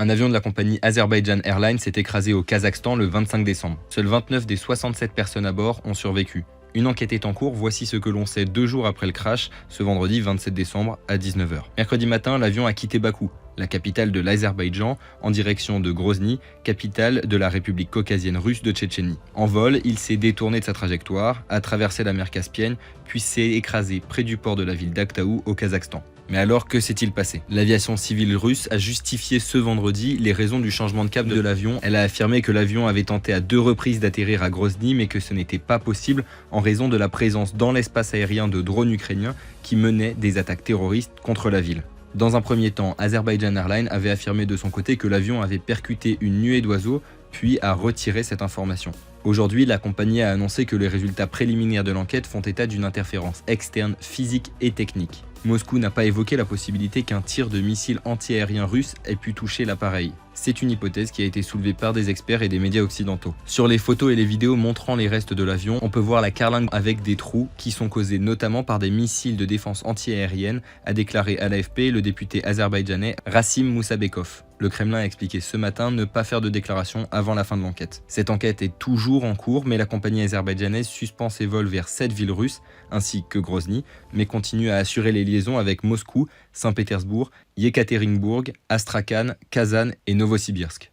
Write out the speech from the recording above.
Un avion de la compagnie Azerbaijan Airlines s'est écrasé au Kazakhstan le 25 décembre. Seules 29 des 67 personnes à bord ont survécu. Une enquête est en cours, voici ce que l'on sait 2 jours après le crash, ce vendredi 27 décembre à 19 h. Mercredi matin, l'avion a quitté Bakou, la capitale de l'Azerbaïdjan, en direction de Grozny, capitale de la République caucasienne russe de Tchétchénie. En vol, il s'est détourné de sa trajectoire, a traversé la mer Caspienne, puis s'est écrasé près du port de la ville d'Aktaou au Kazakhstan. Mais alors, que s'est-il passé? L'aviation civile russe a justifié ce vendredi les raisons du changement de cap de l'avion. Elle a affirmé que l'avion avait tenté à 2 reprises d'atterrir à Grozny, mais que ce n'était pas possible en raison de la présence dans l'espace aérien de drones ukrainiens qui menaient des attaques terroristes contre la ville. Dans un premier temps, Azerbaijan Airlines avait affirmé de son côté que l'avion avait percuté une nuée d'oiseaux, puis a retiré cette information. Aujourd'hui, la compagnie a annoncé que les résultats préliminaires de l'enquête font état d'une interférence externe physique et technique. Moscou n'a pas évoqué la possibilité qu'un tir de missile antiaérien russe ait pu toucher l'appareil. C'est une hypothèse qui a été soulevée par des experts et des médias occidentaux. Sur les photos et les vidéos montrant les restes de l'avion, on peut voir la carlingue avec des trous qui sont causés notamment par des missiles de défense antiaérienne, a déclaré à l'AFP le député azerbaïdjanais Rassim Moussabekov. Le Kremlin a expliqué ce matin ne pas faire de déclaration avant la fin de l'enquête. Cette enquête est toujours en cours, mais la compagnie azerbaïdjanaise suspend ses vols vers 7 villes russes, ainsi que Grozny, mais continue à assurer les liaisons avec Moscou, Saint-Pétersbourg, Yekaterinbourg, Astrakhan, Kazan et Novosibirsk.